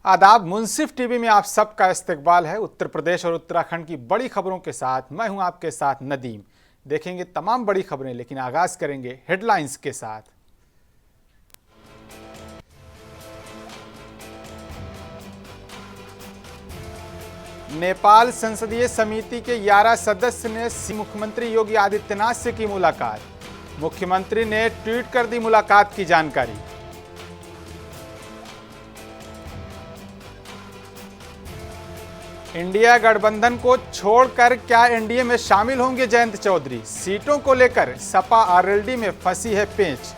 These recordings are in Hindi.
आदाब। मुंसिफ टीवी में आप सबका इस्तकबाल है। उत्तर प्रदेश और उत्तराखंड की बड़ी खबरों के साथ मैं हूं आपके साथ नदीम। देखेंगे तमाम बड़ी खबरें, लेकिन आगाज करेंगे हेडलाइंस के साथ। नेपाल संसदीय समिति के 11 सदस्य ने मुख्यमंत्री योगी आदित्यनाथ से की मुलाकात। मुख्यमंत्री ने ट्वीट कर दी मुलाकात की जानकारी। इंडिया गठबंधन को छोड़कर क्या एनडीए में शामिल होंगे जयंत चौधरी? सीटों को लेकर सपा आरएलडी में फंसी है पेंच।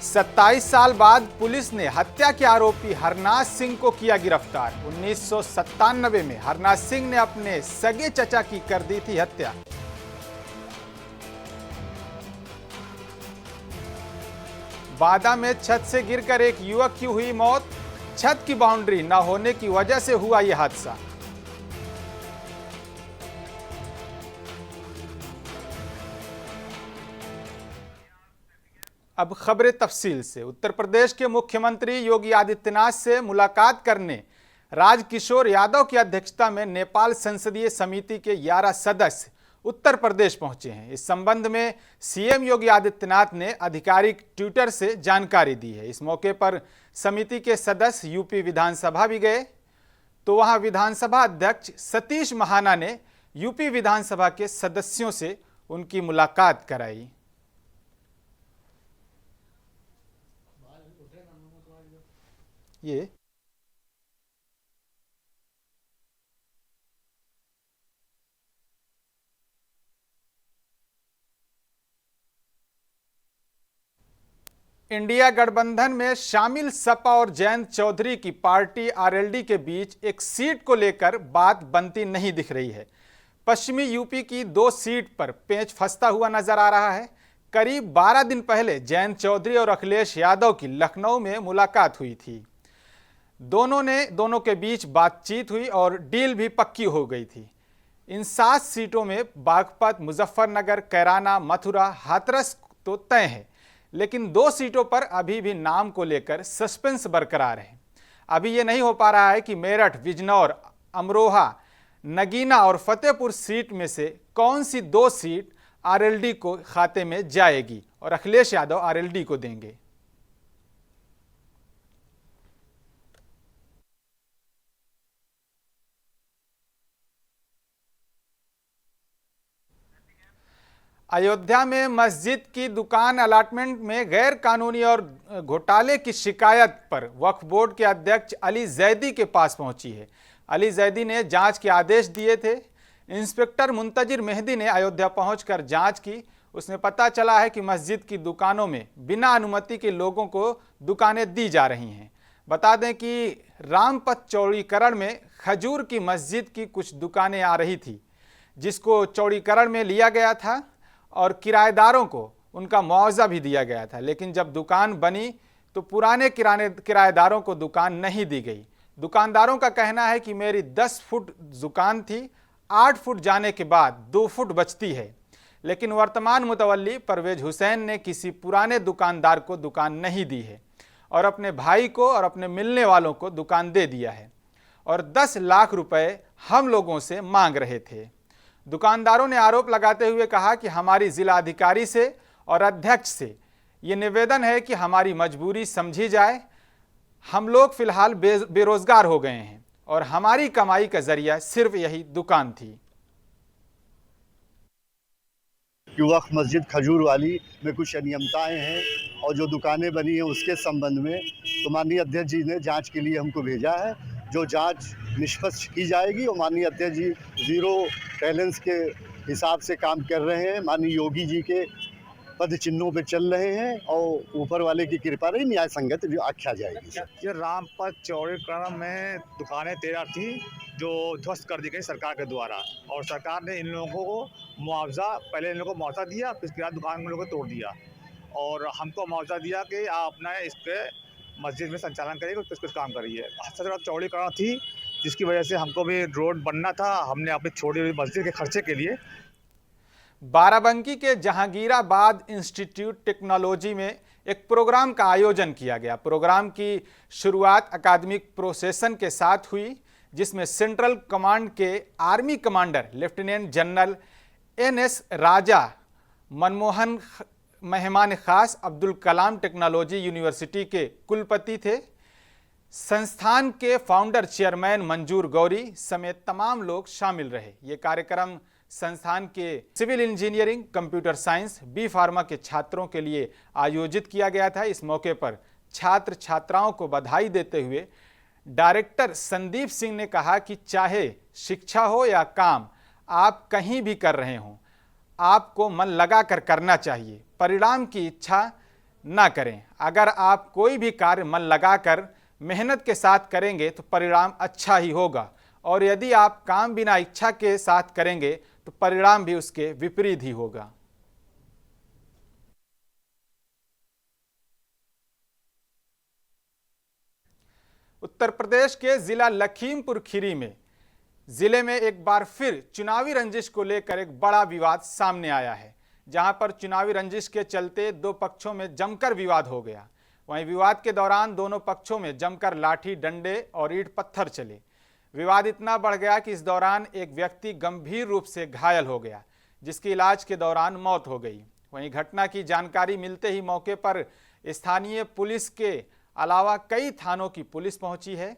सत्ताईस साल बाद पुलिस ने हत्या के आरोपी हरनाथ सिंह को किया गिरफ्तार। 1997 में हरनाथ सिंह ने अपने सगे चचा की कर दी थी हत्या। बादा में छत से गिरकर एक युवक की हुई मौत। छत की बाउंड्री न होने की वजह से हुआ यह हादसा। अब खबरें तफसील से। उत्तर प्रदेश के मुख्यमंत्री योगी आदित्यनाथ से मुलाकात करने राजकिशोर यादव की अध्यक्षता में नेपाल संसदीय समिति के 11 सदस्य उत्तर प्रदेश पहुंचे हैं। इस संबंध में सीएम योगी आदित्यनाथ ने आधिकारिक ट्विटर से जानकारी दी है। इस मौके पर समिति के सदस्य यूपी विधानसभा भी गए, तो वहां विधानसभा अध्यक्ष सतीश महाना ने यूपी विधानसभा के सदस्यों से उनकी मुलाकात कराई। ये इंडिया गठबंधन में शामिल सपा और जयंत चौधरी की पार्टी आरएलडी के बीच एक सीट को लेकर बात बनती नहीं दिख रही है। पश्चिमी यूपी की 2 सीट पर पेंच फंसता हुआ नजर आ रहा है। करीब 12 दिन पहले जयंत चौधरी और अखिलेश यादव की लखनऊ में मुलाकात हुई थी। दोनों के बीच बातचीत हुई और डील भी पक्की हो गई थी। इन 7 सीटों में बागपत, मुजफ्फरनगर, कैराना, मथुरा, हाथरस तो तय है, लेकिन 2 सीटों पर अभी भी नाम को लेकर सस्पेंस बरकरार है। अभी ये नहीं हो पा रहा है कि मेरठ, बिजनौर, अमरोहा, नगीना और फतेहपुर सीट में से कौन सी 2 सीट आरएलडी को खाते में जाएगी और अखिलेश यादव आरएलडी को देंगे। अयोध्या में मस्जिद की दुकान अलॉटमेंट में गैर कानूनी और घोटाले की शिकायत पर वक्फ बोर्ड के अध्यक्ष अली जैदी के पास पहुंची है। अली जैदी ने जांच के आदेश दिए थे। इंस्पेक्टर मुंतजिर मेहदी ने अयोध्या पहुंचकर जांच की। उसमें पता चला है कि मस्जिद की दुकानों में बिना अनुमति के लोगों को दुकानें दी जा रही हैं। बता दें कि रामपथ चौड़ीकरण में खजूर की मस्जिद की कुछ दुकानें आ रही थी, जिसको चौड़ीकरण में लिया गया था और किराएदारों को उनका मुआवजा भी दिया गया था। लेकिन जब दुकान बनी तो पुराने किराएदारों को दुकान नहीं दी गई। दुकानदारों का कहना है कि मेरी 10 फुट दुकान थी, 8 फुट जाने के बाद 2 फुट बचती है। लेकिन वर्तमान मुतवल्ली परवेज हुसैन ने किसी पुराने दुकानदार को दुकान नहीं दी है और अपने भाई को और अपने मिलने वालों को दुकान दे दिया है और 10 लाख रुपए हम लोगों से मांग रहे थे। दुकानदारों ने आरोप लगाते हुए कहा कि हमारी जिला अधिकारी से और अध्यक्ष से ये निवेदन है कि हमारी मजबूरी समझी जाए। हम लोग फिलहाल बेरोजगार हो गए हैं और हमारी कमाई का जरिया सिर्फ यही दुकान थी। वक्फ मस्जिद खजूर वाली में कुछ अनियमताएं हैं और जो दुकानें बनी हैं उसके संबंध में तो माननीय अध्यक्ष जी ने जांच के लिए हमको भेजा है। जो जांच निष्पक्ष की जाएगी और माननीय अध्यक्ष जी जीरो टॉलरेंस के हिसाब से काम कर रहे हैं। माननीय योगी जी के पद चिन्हों पे चल रहे हैं और ऊपर वाले की कृपा रही न्याय संगत आख्या जाएगी। ये रामपथ चौड़ीकरण में दुकानें 13 थी जो ध्वस्त कर दी गई सरकार के द्वारा, और सरकार ने इन लोगों को मुआवजा, पहले इन लोगों को मुआवजा दिया, फिर उसके बाद दुकान में लोगों को तोड़ दिया और हमको मुआवजा दिया कि आप अपना इस पे मस्जिद में संचालन करिए, कुछ काम करिए। सबसे चौड़ीकरण थी जिसकी वजह से हमको भी रोड बनना था। हमने अपनी छोड़ी हुई मस्जिद के खर्चे के लिए बाराबंकी के जहांगीराबाद इंस्टीट्यूट टेक्नोलॉजी में एक प्रोग्राम का आयोजन किया गया। प्रोग्राम की शुरुआत अकादमिक प्रोसेशन के साथ हुई, जिसमें सेंट्रल कमांड के army commander lieutenant general N S. Raja Manmohan मेहमान खास अब्दुल कलाम टेक्नोलॉजी यूनिवर्सिटी के कुलपति थे। संस्थान के फाउंडर चेयरमैन मंजूर गौरी समेत तमाम लोग शामिल रहे। ये कार्यक्रम संस्थान के civil engineering, computer science, B pharma के छात्रों के लिए आयोजित किया गया था। इस मौके पर छात्र छात्राओं को बधाई देते हुए डायरेक्टर संदीप सिंह ने कहा कि चाहे शिक्षा हो या काम आप कहीं भी कर रहे हों, आपको मन लगा कर करना चाहिए, परिणाम की इच्छा ना करें। अगर आप कोई भी कार्य मन लगा कर मेहनत के साथ करेंगे तो परिणाम अच्छा ही होगा, और यदि आप काम बिना इच्छा के साथ करेंगे तो परिणाम भी उसके विपरीत ही होगा। उत्तर प्रदेश के जिला लखीमपुर खीरी में जिले में एक बार फिर चुनावी रंजिश को लेकर एक बड़ा विवाद सामने आया है, जहां पर चुनावी रंजिश के चलते दो पक्षों में जमकर विवाद हो गया। वहीं विवाद के दौरान दोनों पक्षों में जमकर लाठी, डंडे और ईंट पत्थर चले। विवाद इतना बढ़ गया कि इस दौरान एक व्यक्ति गंभीर रूप से घायल हो गया, जिसकी इलाज के दौरान मौत हो गई। वहीं घटना की जानकारी मिलते ही मौके पर स्थानीय पुलिस के अलावा कई थानों की पुलिस पहुंची है।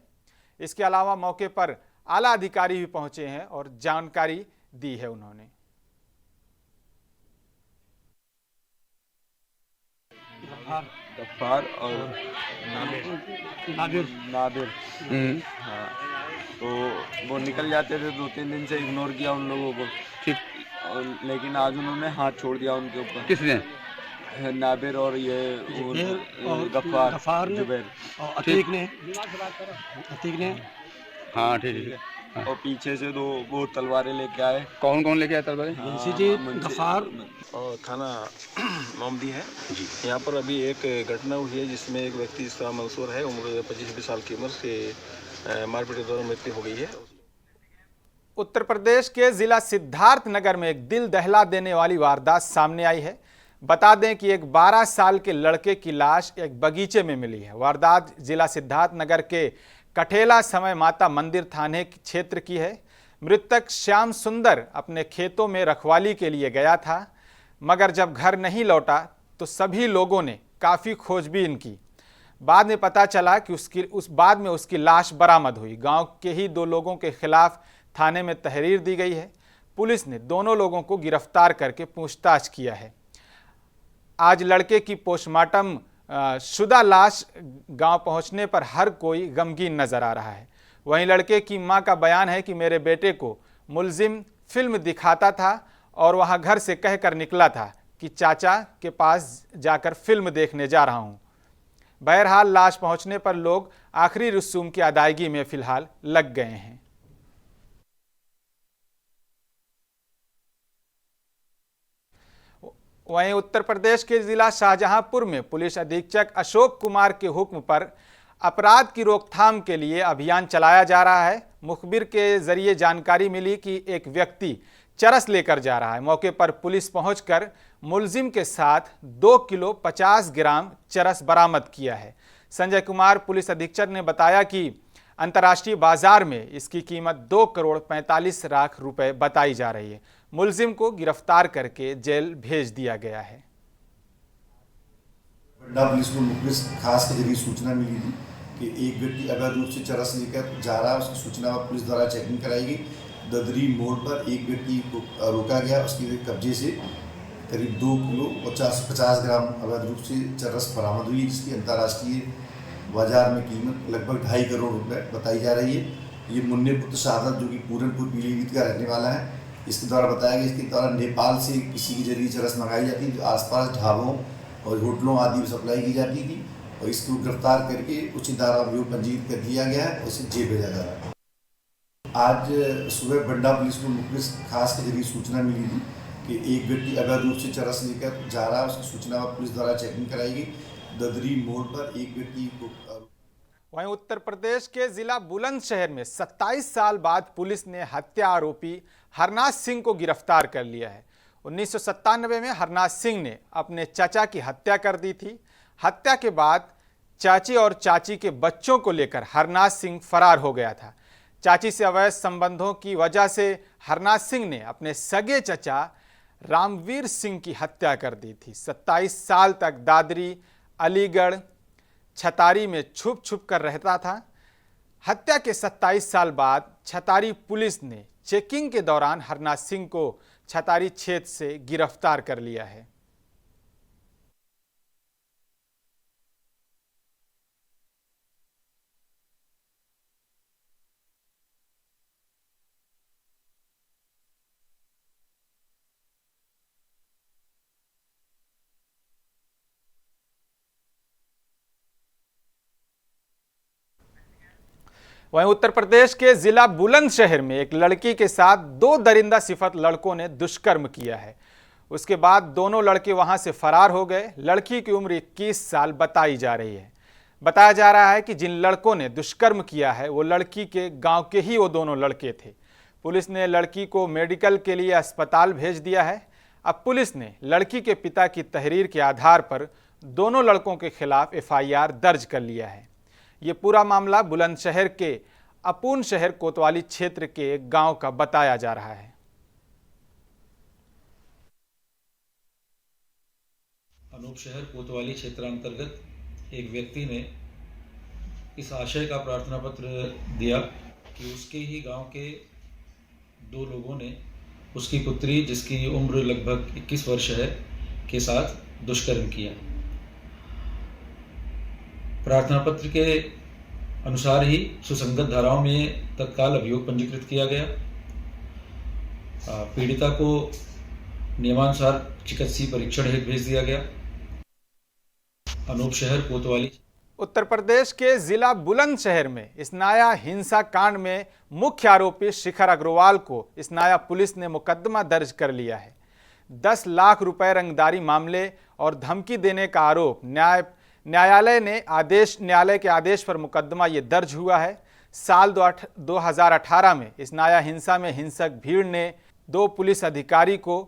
इसके अलावा मौके पर आला अधिकारी भी पहुंचे हैं और जानकारी दी है उन्होंने। गफ्फार और नादिर हाँ, तो वो निकल जाते थे। 2-3 दिन से इग्नोर किया उन लोगों को, ठीक। लेकिन आज उन्होंने हाथ छोड़ दिया उनके ऊपर। किसने? नाबिर और ये गफ्फार जुबैर और अतीक ने हाँ ठीक है। और पीछे से वो तलवारें लेके आए। कौन कौन लेके आया तलवारें? गफ्फार और थाना मोमदी है जी। यहाँ पर अभी एक घटना हुई है जिसमें एक व्यक्ति इसका मंसूर है, उम्र 25-26 साल की उम्र से मारपीट के दौरान मृत्यु हो गई है। उत्तर प्रदेश के जिला सिद्धार्थनगर में एक दिल दहला देने वाली वारदात सामने आई है। बता दें कि एक 12 साल के लड़के की लाश एक बगीचे में मिली है। वारदात जिला सिद्धार्थनगर के कठेला समय माता मंदिर थाने क्षेत्र की है। मृतक श्याम सुंदर अपने खेतों में रखवाली के लिए गया था, मगर जब घर नहीं लौटा तो सभी लोगों ने काफ़ी खोजबीन की। बाद में पता चला कि उसकी लाश बरामद हुई। गांव के ही 2 लोगों के खिलाफ थाने में तहरीर दी गई है। पुलिस ने दोनों लोगों को गिरफ्तार करके पूछताछ किया है। आज लड़के की पोस्टमार्टम शुदा लाश गांव पहुंचने पर हर कोई गमगीन नजर आ रहा है। वहीं लड़के की मां का बयान है कि मेरे बेटे को मुलजिम फिल्म दिखाता था और वहां घर से कहकर निकला था कि चाचा के पास जाकर फिल्म देखने जा रहा हूं। बहरहाल लाश पहुंचने पर लोग आखिरी रसूम की अदायगी में फिलहाल लग गए हैं। वहीं उत्तर प्रदेश के जिला शाहजहांपुर में पुलिस अधीक्षक अशोक कुमार के हुक्म पर अपराध की रोकथाम के लिए अभियान चलाया जा रहा है। मुखबिर के जरिए जानकारी मिली कि एक व्यक्ति चरस लेकर जा रहा है। मौके पर पुलिस पहुंचकर मुलजिम के साथ 2 किलो 50 ग्राम चरस बरामद किया है। संजय कुमार पुलिस अधीक्षक ने बताया कि अंतर्राष्ट्रीय बाजार में इसकी कीमत 2 करोड़ 45 लाख रुपए बताई जा रही है। मुलजिम को गिरफ्तार करके जेल भेज दिया गया है। बंडा पुलिस को मुखबिर खास के जरिए सूचना मिली थी कि एक व्यक्ति अवैध रूप से चरस लेकर जा रहा है। उसकी सूचना पर पुलिस द्वारा चेकिंग कराई गई। ददरी मोड़ पर एक व्यक्ति को रोका गया। उसके कब्जे से करीब 2 किलो 50 ग्राम अवैध रूप से चरस बरामद हुई, जिसकी अंतर्राष्ट्रीय बाजार में कीमत लगभग 2.5 करोड़ रुपए बताई जा रही है। ये मुन्ने पुत्र शहादत, जो कि पूरनपुर पीलीभीत का रहने वाला है, इसके द्वारा बताया गया। इसके द्वारा नेपाल से किसी के जरिए चरस मंगाई जाती थी, जो आसपास ढाबों और होटलों आदि में सप्लाई की जाती थी, और इसको गिरफ्तार करके उचित धारा अभियोग पंजीकृत कर दिया गया है और इसे जेल भेजा जा रहा है। आज सुबह बंडा पुलिस को मुखबिर खास के जरिए सूचना मिली थी कि एक व्यक्ति अवैध रूप से चरस लेकर जा रहा है। उसकी सूचना पर पुलिस द्वारा चेकिंग कराई गई। ददरी मोड़ पर एक व्यक्ति को। वहीं उत्तर प्रदेश के जिला बुलंदशहर में 27 साल बाद पुलिस ने हत्या आरोपी हरनाथ सिंह को गिरफ्तार कर लिया है। 1997 में हरनाथ सिंह ने अपने चाचा की हत्या कर दी थी। हत्या के बाद चाची और चाची के बच्चों को लेकर हरनाथ सिंह फरार हो गया था। चाची से अवैध संबंधों की वजह से हरनाथ सिंह ने अपने सगे चचा रामवीर सिंह की हत्या कर दी थी। 27 साल तक दादरी, अलीगढ़, छतारी में छुप छुप कर रहता था। हत्या के 27 साल बाद छतारी पुलिस ने चेकिंग के दौरान हरनाथ सिंह को छतारी क्षेत्र से गिरफ्तार कर लिया है। वहीं उत्तर प्रदेश के जिला बुलंदशहर में एक लड़की के साथ 2 दरिंदा सिफत लड़कों ने दुष्कर्म किया है। उसके बाद दोनों लड़के वहां से फरार हो गए। लड़की की उम्र 21 साल बताई जा रही है। बताया जा रहा है कि जिन लड़कों ने दुष्कर्म किया है वो लड़की के गांव के ही वो दोनों लड़के थे। पुलिस ने लड़की को मेडिकल के लिए अस्पताल भेज दिया है। अब पुलिस ने लड़की के पिता की तहरीर के आधार पर दोनों लड़कों के खिलाफ FIR दर्ज कर लिया है। ये पूरा मामला बुलंदशहर के अपून शहर कोतवाली क्षेत्र के एक गांव का बताया जा रहा है। अनूप शहर कोतवाली क्षेत्र अंतर्गत एक व्यक्ति ने इस आशय का प्रार्थना पत्र दिया कि उसके ही गांव के 2 लोगों ने उसकी पुत्री, जिसकी उम्र लगभग 21 वर्ष है, के साथ दुष्कर्म किया। प्रार्थना पत्र के अनुसार ही सुसंगत धाराओं में तत्काल अभियोग पंजीकृत किया गया। पीड़िता को नियमानुसार चिकित्सीय परीक्षण हेतु भेज दिया गया। अनूप शहर कोतवाली। उत्तर प्रदेश के जिला बुलंदशहर में इस्नाया हिंसा कांड में मुख्य आरोपी शिखर अग्रवाल को इस्नाया पुलिस ने मुकदमा दर्ज कर लिया है। 10 लाख रुपए रंगदारी मामले और धमकी देने का आरोप न्यायालय के आदेश पर मुकदमा ये दर्ज हुआ है। साल 2018 में इस्नाया हिंसा में हिंसक भीड़ ने 2 पुलिस अधिकारी को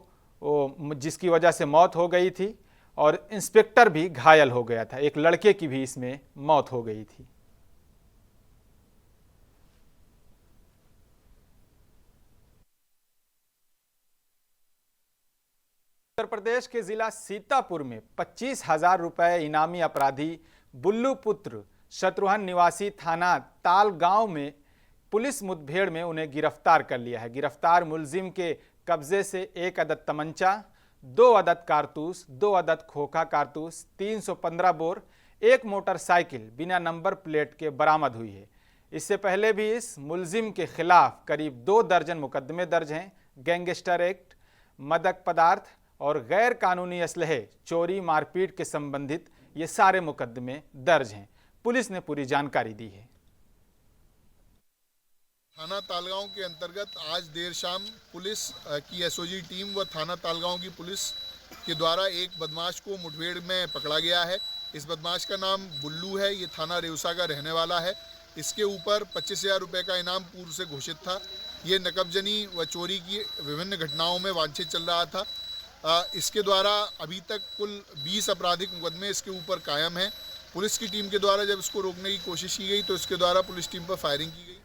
जिसकी वजह से मौत हो गई थी और इंस्पेक्टर भी घायल हो गया था। एक लड़के की भी इसमें मौत हो गई थी। उत्तर प्रदेश के जिला सीतापुर में 25,000 रुपए इनामी अपराधी बुल्लू पुत्र शत्रुघ्न निवासी थाना ताल गांव में पुलिस मुठभेड़ में उन्हें गिरफ्तार कर लिया है। गिरफ्तार मुलजिम के कब्जे से 1 अदद तमंचा, 2 अदद कारतूस, 2 अदद खोखा कारतूस, 315 बोर, 1 मोटरसाइकिल बिना नंबर प्लेट के बरामद हुई है। इससे पहले भी इस मुलजिम के खिलाफ करीब 2 दर्जन मुकदमे दर्ज हैं। गैंगस्टर एक्ट, मादक पदार्थ और गैर कानूनी असलहे, चोरी, मारपीट के संबंधित ये सारे मुकदमे दर्ज हैं। पुलिस ने पूरी जानकारी दी है। थाना तालगांव के अंतर्गत आज देर शाम पुलिस की एसओजी टीम व थाना तालगांव की पुलिस के द्वारा एक बदमाश को मुठभेड़ में पकड़ा गया है। इस बदमाश का नाम बुल्लू है। ये थाना रेउसा का रहने वाला है। इसके ऊपर 25,000 रुपये का इनाम पूर्व से घोषित था। ये नकबजनी व चोरी की विभिन्न घटनाओं में वांछित चल रहा था। इसके द्वारा अभी तक कुल 20 आपराधिक मुकदमे इसके ऊपर कायम हैं। पुलिस की टीम के द्वारा जब इसको रोकने की कोशिश की गई तो इसके द्वारा पुलिस टीम पर फायरिंग की गई।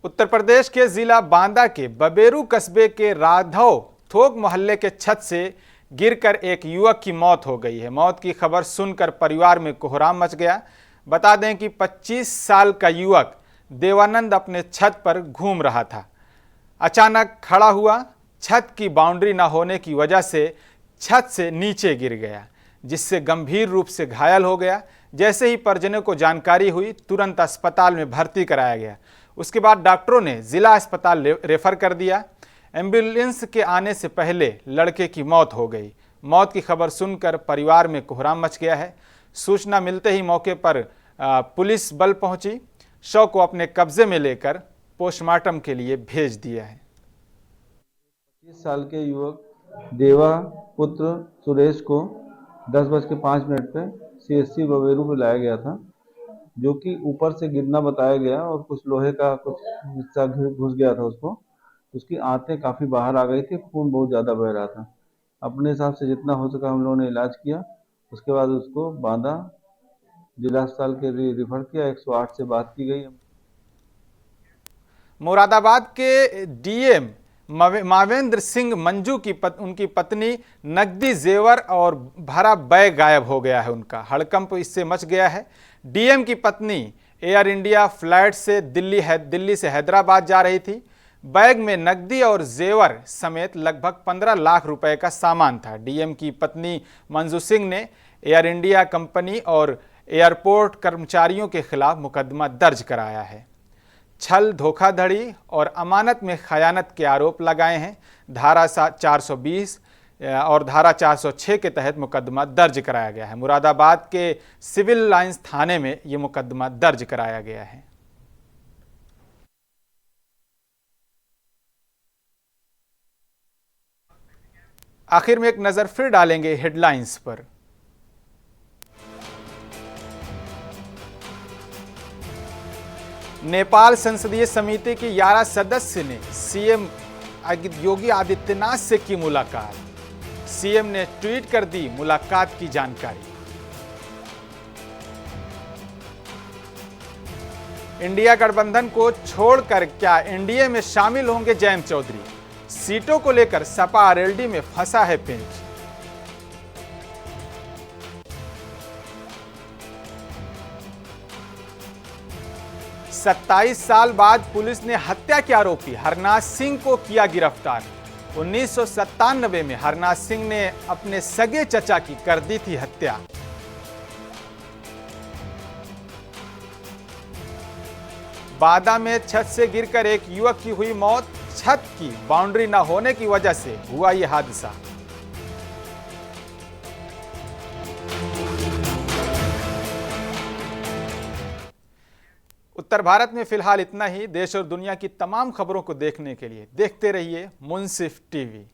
उत्तर प्रदेश के जिला बांदा के बबेरू कस्बे के राघव थोक मोहल्ले के छत से गिरकर एक युवक की मौत हो गई है। मौत की खबर सुनकर परिवार में कोहराम मच गया। बता दें कि 25 साल का युवक देवानंद अपने छत पर घूम रहा था। अचानक खड़ा हुआ, छत की बाउंड्री न होने की वजह से छत से नीचे गिर गया, जिससे गंभीर रूप से घायल हो गया। जैसे ही परिजनों को जानकारी हुई, तुरंत अस्पताल में भर्ती कराया गया। उसके बाद डॉक्टरों ने जिला अस्पताल रेफर कर दिया। एम्बुलेंस के आने से पहले लड़के की मौत हो गई। मौत की खबर सुनकर परिवार में कोहराम मच गया है। सूचना मिलते ही मौके पर पुलिस बल पहुंची। शव को अपने कब्जे में लेकर पोस्टमार्टम के लिए भेज दिया है। 25 साल के युवक देवा पुत्र सुरेश को 10:05 पे CSC बबेरू पे लाया गया था, जो कि ऊपर से गिरना बताया गया और कुछ लोहे का कुछ हिस्सा घुस गया था उसको। उसकी आंतें काफ़ी बाहर आ गई थी, खून बहुत ज़्यादा बह रहा था। अपने हिसाब से जितना हो सका हम लोगों ने इलाज किया। उसके बाद उसको बांदा जिला अस्पताल के लिए रिफर किया। 108 से बात की गई। मुरादाबाद के डीएम मावेंद्र सिंह मंजू की उनकी पत्नी नकदी जेवर और भरा बैग गायब हो गया है। उनका हड़कंप इससे मच गया है। डीएम की पत्नी एयर इंडिया फ्लाइट से दिल्ली से हैदराबाद जा रही थी। बैग में नकदी और जेवर समेत लगभग 15 लाख रुपए का सामान था। डीएम की पत्नी मंजू सिंह ने एयर इंडिया कंपनी और एयरपोर्ट कर्मचारियों के खिलाफ मुकदमा दर्ज कराया है। छल, धोखाधड़ी और अमानत में खयानत के आरोप लगाए हैं। धारा 420 और धारा 406 के तहत मुकदमा दर्ज कराया गया है। मुरादाबाद के सिविल लाइंस थाने में ये मुकदमा दर्ज कराया गया है। आखिर में एक नजर फिर डालेंगे हेडलाइंस पर। नेपाल संसदीय समिति की 11 सदस्य ने सीएम योगी आदित्यनाथ से की मुलाकात। सीएम ने ट्वीट कर दी मुलाकात की जानकारी। इंडिया गठबंधन को छोड़कर क्या एनडीए में शामिल होंगे जयंत चौधरी? सीटों को लेकर सपा आरएलडी में फंसा है पेंच। सत्ताईस साल बाद पुलिस ने हत्या के आरोपी हरनाथ सिंह को किया गिरफ्तार। 1997 में हरनाथ सिंह ने अपने सगे चचा की कर दी थी हत्या। बादा में छत से गिरकर एक युवक की हुई मौत। छत की बाउंड्री न होने की वजह से हुआ यह हादसा। उत्तर भारत में फिलहाल इतना ही। देश और दुनिया की तमाम खबरों को देखने के लिए देखते रहिए मुंसिफ टीवी।